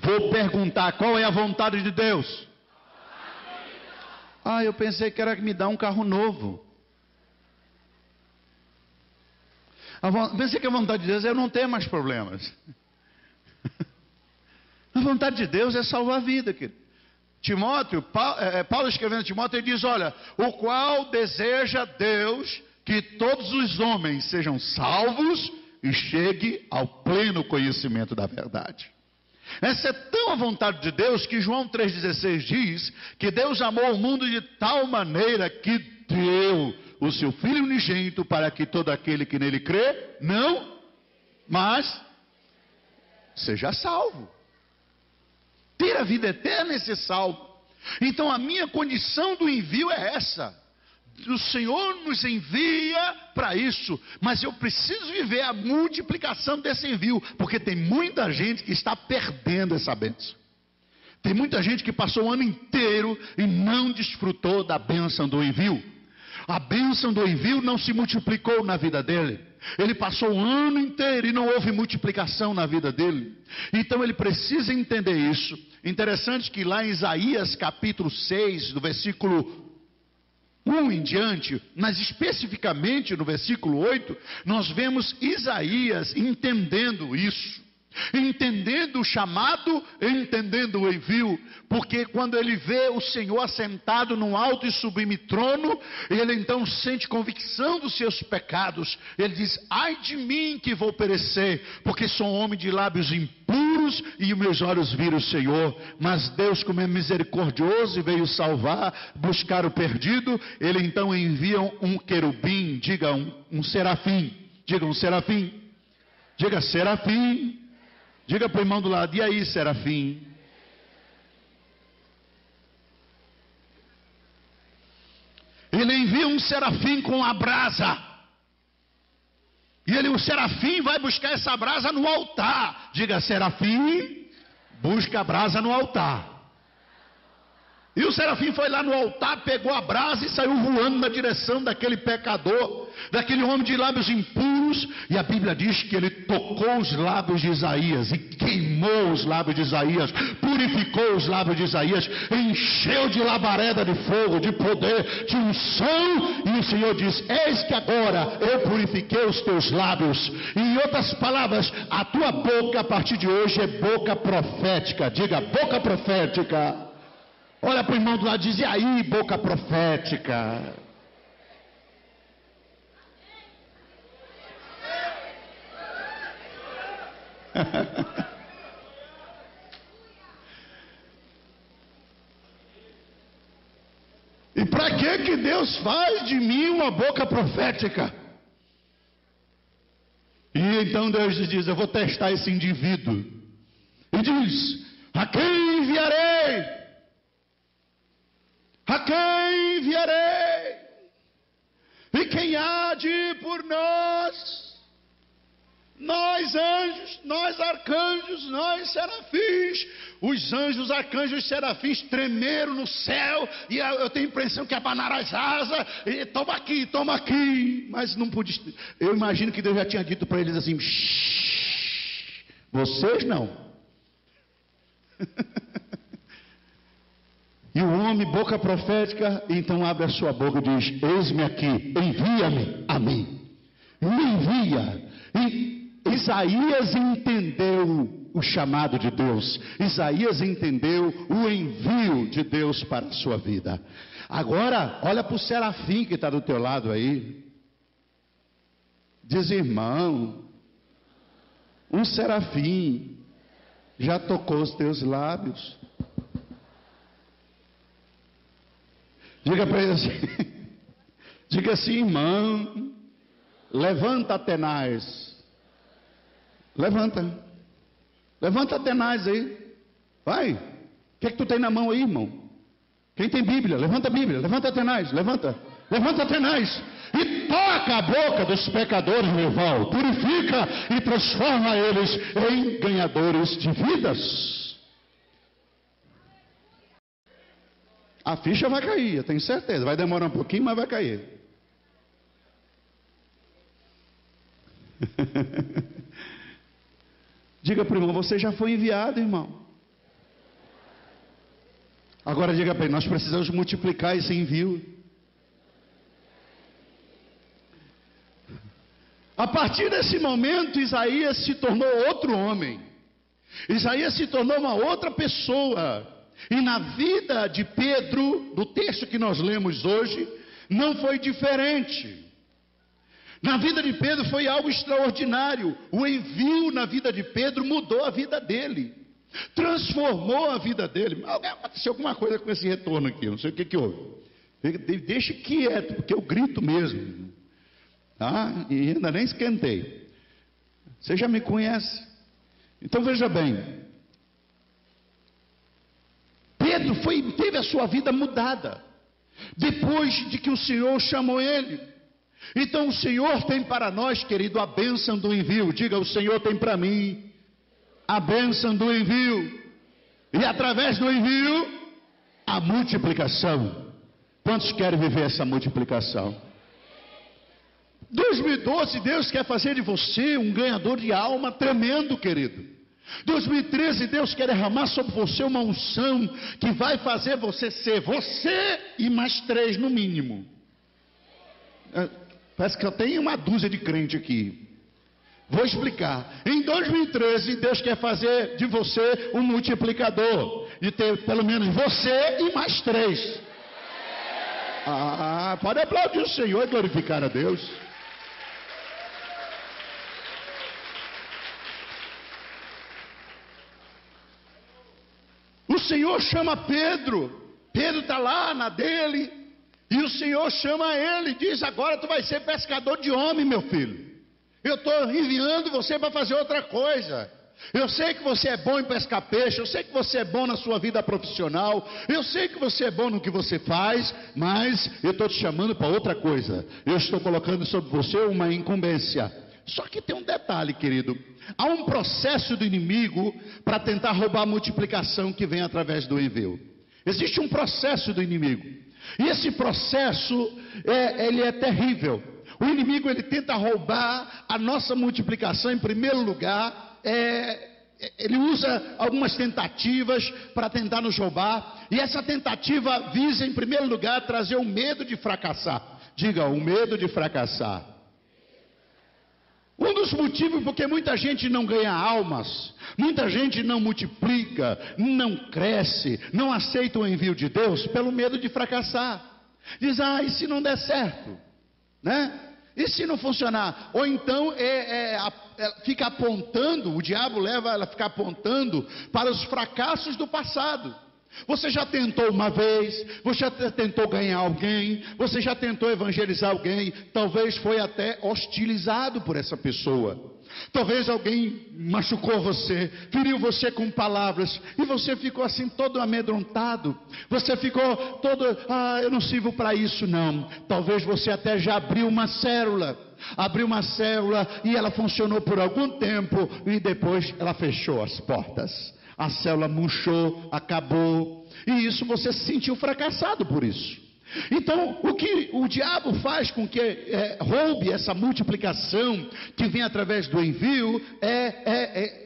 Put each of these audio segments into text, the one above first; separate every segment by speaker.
Speaker 1: Vou perguntar, qual é a vontade de Deus? Eu pensei que era me dar um carro novo. Pensei que a vontade de Deus é eu não ter mais problemas. A vontade de Deus é salvar a vida, querido. Timóteo, Paulo escrevendo a Timóteo, ele diz, olha, o qual deseja Deus que todos os homens sejam salvos e chegue ao pleno conhecimento da verdade. Essa é tão a vontade de Deus que João 3,16 diz que Deus amou o mundo de tal maneira que deu o seu Filho unigênito para que todo aquele que nele crê, não, mas seja salvo. Ter a vida eterna é ser salvo. Então a minha condição do envio é essa. O Senhor nos envia para isso, mas eu preciso viver a multiplicação desse envio, porque tem muita gente que está perdendo essa bênção. Tem muita gente que passou o ano inteiro e não desfrutou da bênção do envio. A bênção do envio não se multiplicou na vida dele. Ele passou o ano inteiro e não houve multiplicação na vida dele. Então ele precisa entender isso. Interessante que lá em Isaías capítulo 6, do versículo 1 em diante, mas especificamente no versículo 8, nós vemos Isaías entendendo isso. Entendendo o chamado, entendendo o envio, porque quando ele vê o Senhor assentado num alto e sublime trono, ele então sente convicção dos seus pecados. Ele diz, ai de mim que vou perecer, porque sou um homem de lábios impuros e os meus olhos viram o Senhor. Mas Deus, como é misericordioso e veio salvar, buscar o perdido, ele então envia um querubim, diga um serafim, diga um serafim, diga serafim. Diga para o irmão do lado, e aí, serafim? Ele envia um serafim com a brasa. E o serafim vai buscar essa brasa no altar. Diga, serafim, busca a brasa no altar. E o serafim foi lá no altar, pegou a brasa e saiu voando na direção daquele pecador, daquele homem de lábios impuros. E a Bíblia diz que ele tocou os lábios de Isaías e queimou os lábios de Isaías, purificou os lábios de Isaías, encheu de labareda de fogo, de poder, de unção. E o Senhor diz, eis que agora eu purifiquei os teus lábios. E em outras palavras, a tua boca a partir de hoje é boca profética. Diga, boca profética. Olha para o irmão do lado e diz, e aí, boca profética? E para que Deus faz de mim uma boca profética? E então Deus diz, eu vou testar esse indivíduo. E diz, a quem enviarei? A quem enviarei? E quem há de ir por nós? Nós anjos, nós arcanjos, nós serafins. Os anjos, arcanjos e serafins tremeram no céu. E eu tenho a impressão que abanaram as asas. E toma aqui. Mas não pude. Eu imagino que Deus já tinha dito para eles assim: vocês não. E o homem, boca profética, então abre a sua boca e diz: eis-me aqui, envia-me a mim. Me envia. E Isaías entendeu o chamado de Deus. Isaías entendeu o envio de Deus para a sua vida. Agora, olha para o serafim que está do teu lado aí. Diz: irmão, um serafim já tocou os teus lábios. Diga para ele assim, diga assim: irmão, levanta, Atenais. Levanta, Atenais aí. Vai. O que é que tu tem na mão aí, irmão? Quem tem Bíblia? Levanta a Bíblia. Levanta, Atenais. Levanta, Atenais. E toca a boca dos pecadores, meu irmão. Purifica e transforma eles em ganhadores de vidas. A ficha vai cair, eu tenho certeza. Vai demorar um pouquinho, mas vai cair. Diga para o irmão: você já foi enviado, irmão. Agora diga para ele, nós precisamos multiplicar esse envio. A partir desse momento, Isaías se tornou outro homem. Isaías se tornou uma outra pessoa. E na vida de Pedro, do texto que nós lemos hoje, não foi diferente. Na vida de Pedro foi algo extraordinário. O envio na vida de Pedro mudou a vida dele. Transformou a vida dele. Aconteceu alguma coisa com esse retorno aqui, não sei o que houve. Deixa quieto, porque eu grito mesmo. Tá? E ainda nem esquentei. Você já me conhece. Então veja bem. Pedro teve a sua vida mudada. Depois de que o Senhor chamou ele. Então o Senhor tem para nós, querido, a bênção do envio. Diga, o Senhor tem para mim a bênção do envio. E através do envio, a multiplicação. Quantos querem viver essa multiplicação? 2012, Deus quer fazer de você um ganhador de alma tremendo, querido. 2013, Deus quer derramar sobre você uma unção que vai fazer você ser você e mais 3 no mínimo. Parece que eu tenho uma dúzia de crente aqui. Vou explicar. Em 2013, Deus quer fazer de você um multiplicador. De ter pelo menos você e mais 3. Pode aplaudir o Senhor e glorificar a Deus. O Senhor chama Pedro. Pedro está lá na dele. E o Senhor chama ele e diz, agora tu vai ser pescador de homem, meu filho. Eu estou enviando você para fazer outra coisa. Eu sei que você é bom em pescar peixe, eu sei que você é bom na sua vida profissional, eu sei que você é bom no que você faz, mas eu estou te chamando para outra coisa. Eu estou colocando sobre você uma incumbência. Só que tem um detalhe, querido. Há um processo do inimigo para tentar roubar a multiplicação que vem através do envio. Existe um processo do inimigo. E esse processo, ele é terrível. O inimigo, ele tenta roubar a nossa multiplicação. Em primeiro lugar, ele usa algumas tentativas para tentar nos roubar. E essa tentativa visa, em primeiro lugar, trazer o medo de fracassar. Diga, o medo de fracassar. Um dos motivos porque muita gente não ganha almas, muita gente não multiplica, não cresce, não aceita o envio de Deus, pelo medo de fracassar. Diz, e se não der certo? Né? E se não funcionar? Ou então fica apontando, o diabo leva ela a ficar apontando para os fracassos do passado. Você já tentou uma vez, você já tentou ganhar alguém, você já tentou evangelizar alguém, talvez foi até hostilizado por essa pessoa. Talvez alguém machucou você, feriu você com palavras, e você ficou assim todo amedrontado. Você ficou todo, eu não sirvo para isso não. Talvez você até já abriu uma célula e ela funcionou por algum tempo e depois ela fechou as portas. A célula murchou, acabou, e isso você se sentiu fracassado por isso. Então, o que o diabo faz com que roube essa multiplicação que vem através do envio,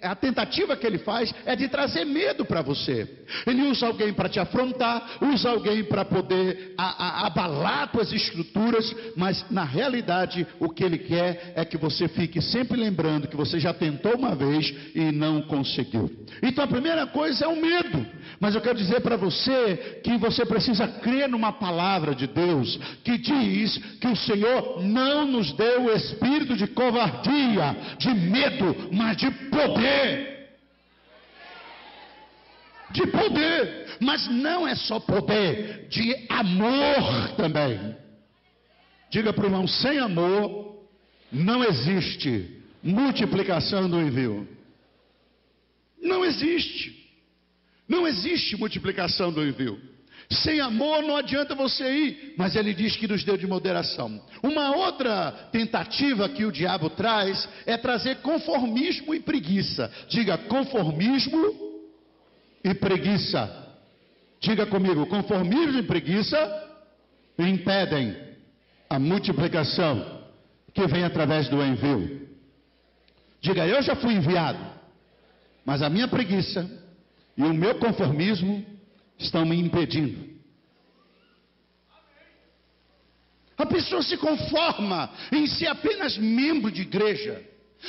Speaker 1: a tentativa que ele faz é de trazer medo para você. Ele usa alguém para te afrontar, usa alguém para poder abalar tuas estruturas, mas na realidade o que ele quer é que você fique sempre lembrando que você já tentou uma vez e não conseguiu. Então a primeira coisa é o medo, mas eu quero dizer para você que você precisa crer numa palavra de Deus que diz que o Senhor não nos deu o espírito de covardia, de medo, mas de poder. De poder, mas não é só poder, de amor também. Diga para o irmão, sem amor não existe multiplicação do envio. Não existe. Não existe multiplicação do envio. Sem amor não adianta você ir, mas ele diz que nos deu de moderação. Uma outra tentativa que o diabo traz é trazer conformismo e preguiça. Diga, conformismo e preguiça. Diga comigo, conformismo e preguiça impedem a multiplicação que vem através do envio. Diga, eu já fui enviado, mas a minha preguiça e o meu conformismo estão me impedindo. A pessoa se conforma em ser apenas membro de igreja.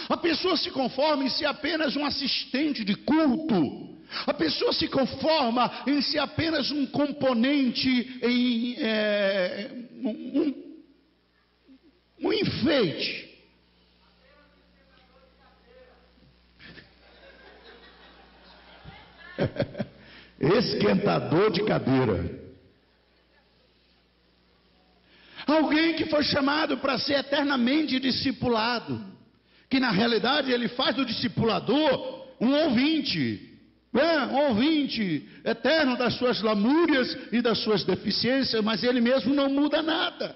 Speaker 1: A pessoa se conforma em ser apenas um assistente de culto. A pessoa se conforma em ser apenas um componente, um enfeite. Esquentador de cadeira. Alguém que foi chamado para ser eternamente discipulado, que na realidade ele faz do discipulador um ouvinte, um ouvinte eterno das suas lamúrias e das suas deficiências, mas ele mesmo não muda nada.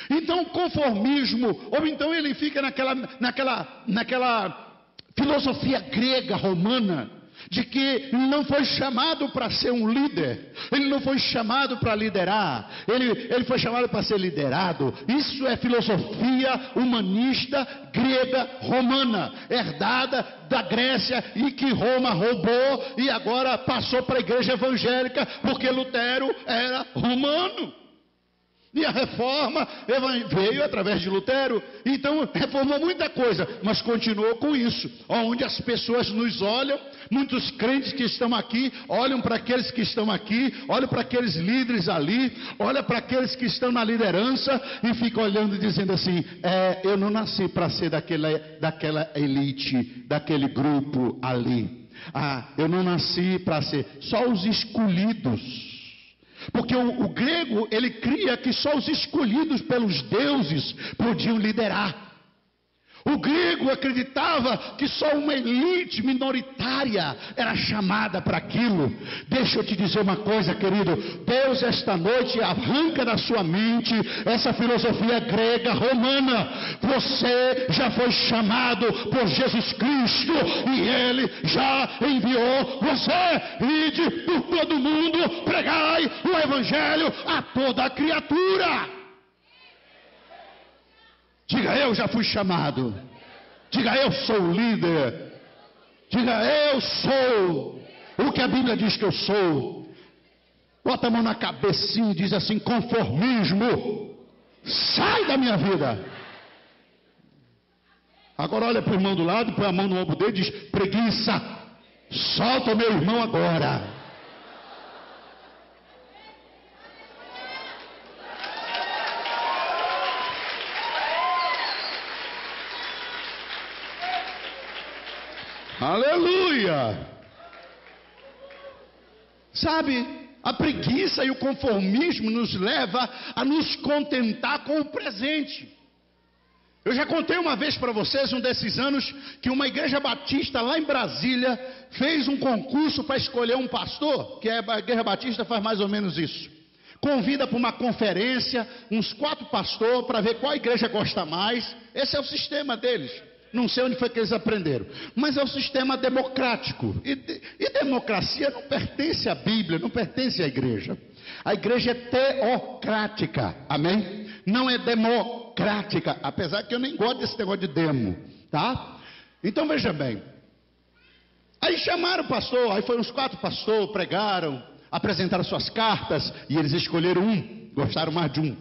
Speaker 1: Então o conformismo, ou então ele fica naquela filosofia grega, romana, de que ele não foi chamado para ser um líder, ele não foi chamado para liderar, ele foi chamado para ser liderado. Isso é filosofia humanista grega romana, herdada da Grécia e que Roma roubou e agora passou para a igreja evangélica, porque Lutero era romano. E a reforma veio através de Lutero, então reformou muita coisa, mas continuou com isso, onde as pessoas nos olham, muitos crentes que estão aqui, olham para aqueles que estão aqui, olham para aqueles líderes ali, olham para aqueles que estão na liderança e ficam olhando e dizendo assim, eu não nasci para ser daquela elite, daquele grupo ali, eu não nasci para ser, só os escolhidos. Porque o grego, ele cria que só os escolhidos pelos deuses podiam liderar. O grego acreditava que só uma elite minoritária era chamada para aquilo. Deixa eu te dizer uma coisa, querido. Deus esta noite arranca da sua mente essa filosofia grega romana. Você já foi chamado por Jesus Cristo e Ele já enviou você. Ide por todo mundo, pregai o Evangelho a toda criatura. Diga, eu já fui chamado. Diga, eu sou líder. Diga, eu sou o que a Bíblia diz que eu sou. Bota a mão na cabecinha e diz assim, conformismo, sai da minha vida. Agora olha para o irmão do lado, põe a mão no ombro dele e diz, preguiça, solta o meu irmão agora. Aleluia! Sabe, a preguiça e o conformismo nos leva a nos contentar com o presente. Eu já contei uma vez para vocês, um desses anos, que uma igreja batista lá em Brasília fez um concurso para escolher um pastor, que a igreja batista faz mais ou menos isso. Convida para uma conferência, uns 4 pastores, para ver qual igreja gosta mais. Esse é o sistema deles. Não sei onde foi que eles aprenderam, mas é um sistema democrático, e democracia não pertence à Bíblia, não pertence à igreja. A igreja é teocrática, amém? Não é democrática, apesar que eu nem gosto desse negócio de demo, tá? Então veja bem, aí chamaram o pastor, aí foram os 4 pastores, pregaram, apresentaram suas cartas, e eles escolheram um, gostaram mais de um,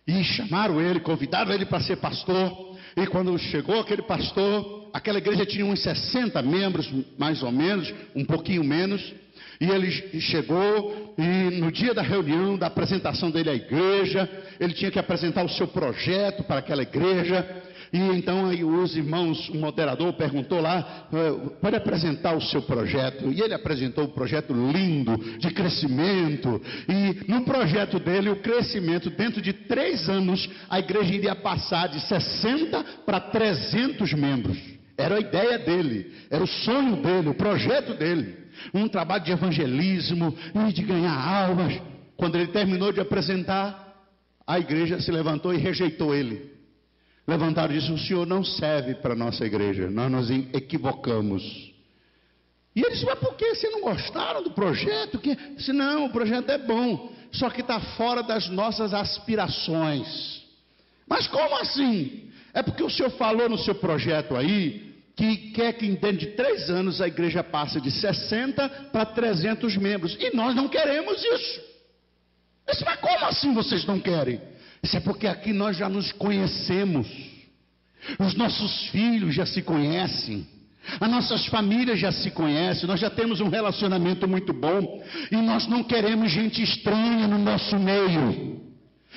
Speaker 1: e chamaram ele, convidaram ele para ser pastor. E quando chegou aquele pastor, aquela igreja tinha uns 60 membros, mais ou menos, um pouquinho menos. E ele chegou e no dia da reunião, da apresentação dele à igreja, ele tinha que apresentar o seu projeto para aquela igreja. E então aí os irmãos, o moderador perguntou lá, pode apresentar o seu projeto? E ele apresentou um projeto lindo, de crescimento. E no projeto dele, o crescimento, dentro de 3 anos, a igreja iria passar de 60 para 300 membros. Era a ideia dele, era o sonho dele, o projeto dele. Um trabalho de evangelismo e de ganhar almas. Quando ele terminou de apresentar, a igreja se levantou e rejeitou ele. Levantaram e disseram, o senhor não serve para a nossa igreja, nós nos equivocamos. E eles disseram, mas por que? Vocês não gostaram do projeto? Eu disse, não, o projeto é bom, só que está fora das nossas aspirações. Mas como assim? É porque o senhor falou no seu projeto aí, que quer que dentro de 3 anos a igreja passe de 60 para 300 membros. E nós não queremos isso. Mas como assim vocês não querem? Isso é porque aqui nós já nos conhecemos. Os nossos filhos já se conhecem. As nossas famílias já se conhecem. Nós já temos um relacionamento muito bom. E nós não queremos gente estranha no nosso meio.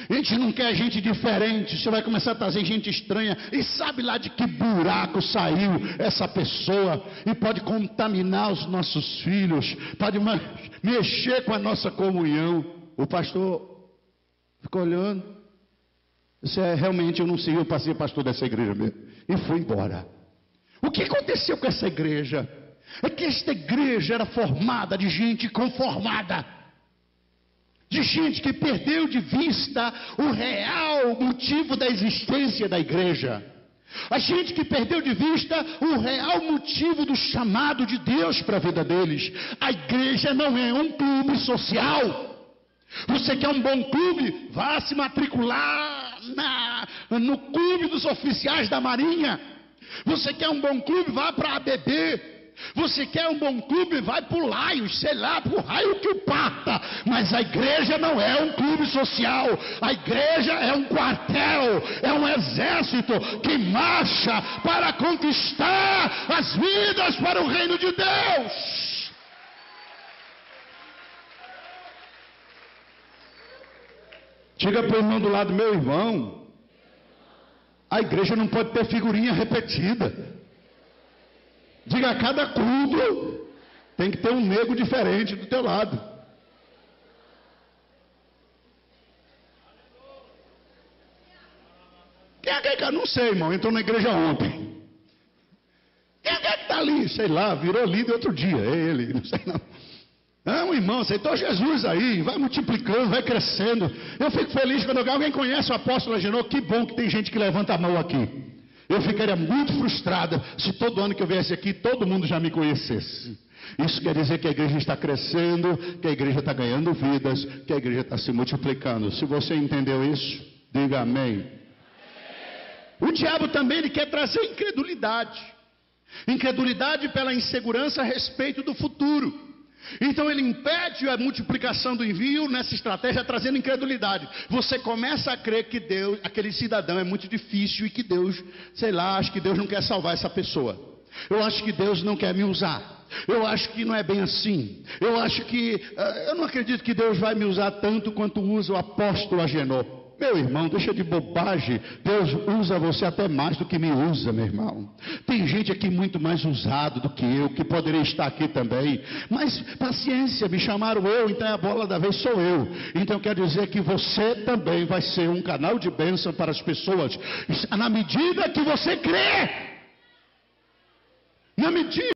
Speaker 1: A gente não quer gente diferente. Você vai começar a trazer gente estranha. E sabe lá de que buraco saiu essa pessoa. E pode contaminar os nossos filhos. Pode mexer com a nossa comunhão. O pastor ficou olhando. Isso realmente eu não sei. Eu passei pastor dessa igreja mesmo. E fui embora. O que aconteceu com essa igreja? É que esta igreja era formada de gente conformada. De gente que perdeu de vista o real motivo da existência da igreja. A gente que perdeu de vista o real motivo do chamado de Deus para a vida deles. A igreja não é um clube social. Você quer um bom clube? Vá se matricular no clube dos oficiais da Marinha. Você quer um bom clube? Vá para a ABB. Você quer um bom clube? Vai para o Laios, sei lá, para o raio que o parta. Mas a igreja não é um clube social. A igreja é um quartel, é um exército que marcha para conquistar as vidas para o reino de Deus. Diga para o irmão do lado, meu irmão, a igreja não pode ter figurinha repetida. Diga, a cada culto tem que ter um nego diferente do teu lado. Quem é que não sei, irmão, entrou na igreja ontem. Quem é que está ali? Sei lá, virou líder outro dia. É ele, não sei não. É um irmão, aceitou Jesus aí, vai multiplicando, vai crescendo. Eu fico feliz quando alguém conhece o apóstolo Agenor. Que bom que tem gente que levanta a mão aqui. Eu ficaria muito frustrada se todo ano que eu viesse aqui, todo mundo já me conhecesse. Isso quer dizer que a igreja está crescendo, que a igreja está ganhando vidas, que a igreja está se multiplicando. Se você entendeu isso, diga amém. O diabo também ele quer trazer incredulidade. Incredulidade pela insegurança a respeito do futuro. Então ele impede a multiplicação do envio nessa estratégia, trazendo incredulidade. Você começa a crer que Deus, aquele cidadão é muito difícil e que Deus, sei lá, acho que Deus não quer salvar essa pessoa. Eu acho que Deus não quer me usar. Eu acho que não é bem assim. Eu acho que, eu não acredito que Deus vai me usar tanto quanto usa o apóstolo Agenor. Meu irmão, deixa de bobagem. Deus usa você até mais do que me usa, meu irmão. Tem gente aqui muito mais usado do que eu, que poderia estar aqui também. Mas paciência, me chamaram eu, então a bola da vez sou eu. Então quer dizer que você também vai ser um canal de bênção para as pessoas, na medida que você crê. Na medida